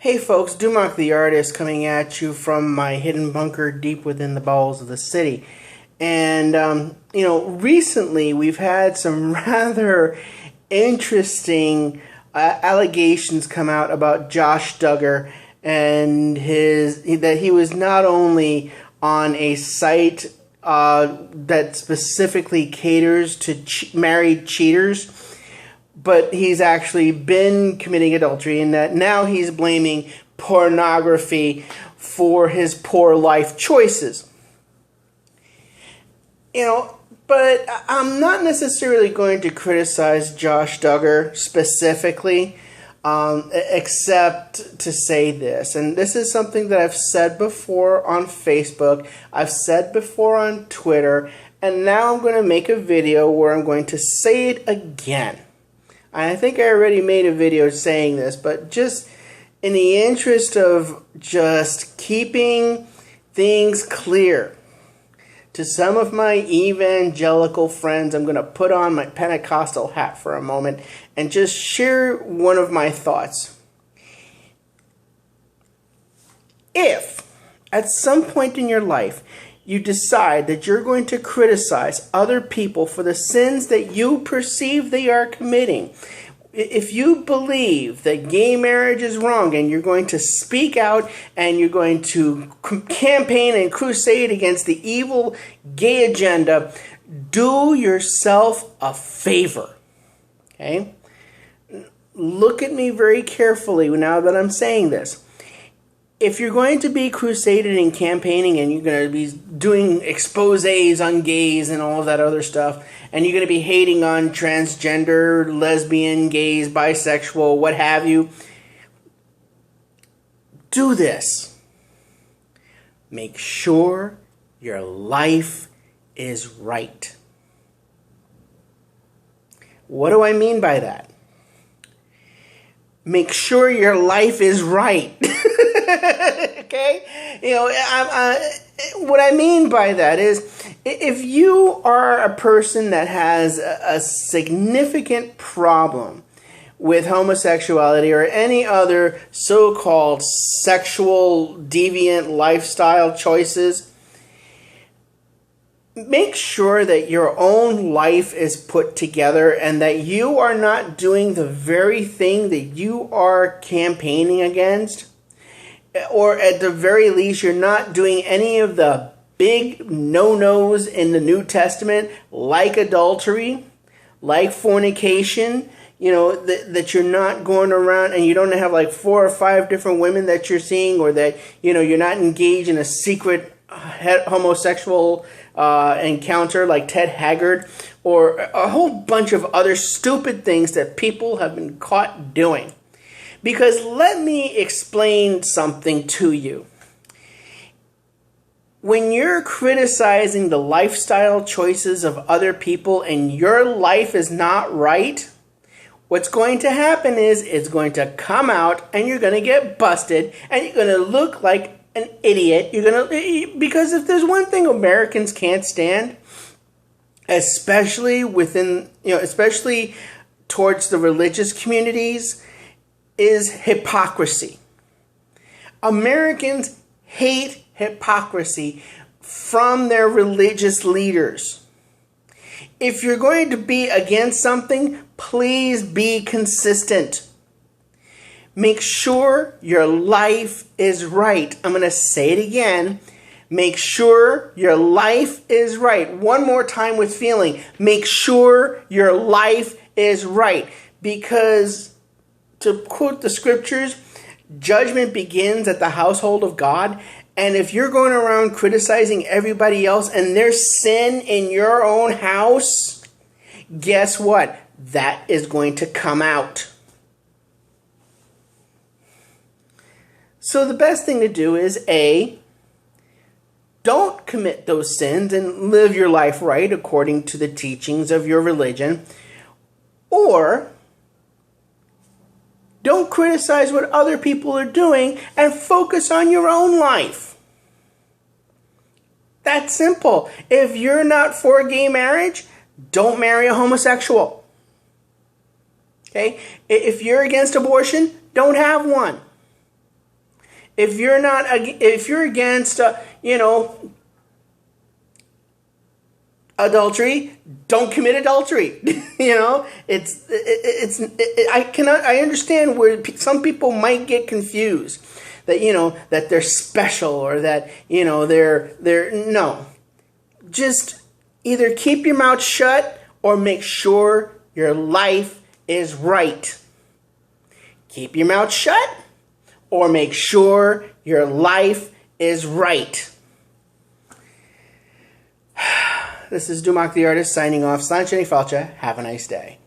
Hey folks, Dumark the artist coming at you from my hidden bunker deep within the bowels of the city. And, recently we've had some rather interesting allegations come out about Josh Duggar and that he was not only on a site that specifically caters to married cheaters, but he's actually been committing adultery, and that now he's blaming pornography for his poor life choices. But I'm not necessarily going to criticize Josh Duggar specifically, except to say this. And this is something that I've said before on Facebook, I've said before on Twitter, and now I'm going to make a video where I'm going to say it again. I think I already made a video saying this, but just in the interest of just keeping things clear to some of my evangelical friends, I'm going to put on my Pentecostal hat for a moment and just share one of my thoughts. If at some point in your life you decide that you're going to criticize other people for the sins that you perceive they are committing, if you believe that gay marriage is wrong and you're going to speak out and you're going to campaign and crusade against the evil gay agenda, do yourself a favor. Okay? Look at me very carefully now that I'm saying this. If you're going to be crusading and campaigning and you're going to be doing exposés on gays and all of that other stuff, and you're going to be hating on transgender, lesbian, gays, bisexual, what have you, do this. Make sure your life is right. What do I mean by that? Make sure your life is right. Okay? What I mean by that is, if you are a person that has a significant problem with homosexuality or any other so-called sexual deviant lifestyle choices, make sure that your own life is put together and that you are not doing the very thing that you are campaigning against. Or at the very least, you're not doing any of the big no-nos in the New Testament, like adultery, like fornication, that you're not going around and you don't have like 4 or 5 different women that you're seeing, or that, you're not engaged in a secret homosexual encounter like Ted Haggard, or a whole bunch of other stupid things that people have been caught doing. Because let me explain something to you. When you're criticizing the lifestyle choices of other people and your life is not right, what's going to happen is it's going to come out and you're going to get busted and you're going to look like an idiot. Because if there's one thing Americans can't stand, especially especially towards the religious communities, is hypocrisy. Americans hate hypocrisy from their religious leaders. If you're going to be against something, please be consistent. Make sure your life is right. I'm going to say it again. Make sure your life is right. One more time with feeling. Make sure your life is right. Because, to quote the scriptures, judgment begins at the household of God. And if you're going around criticizing everybody else and there's sin in your own house, guess what? That is going to come out. So the best thing to do is A, don't commit those sins and live your life right according to the teachings of your religion. Or don't criticize what other people are doing and focus on your own life. That's simple. If you're not for gay marriage, don't marry a homosexual. Okay? If you're against abortion, don't have one. If you're against, adultery, don't commit adultery. I understand where some people might get confused that, that they're special, or that, they're no. Just either keep your mouth shut or make sure your life is right. Keep your mouth shut or make sure your life is right. This is Dumac the Artist signing off. Sancheni Falcha. Have a nice day.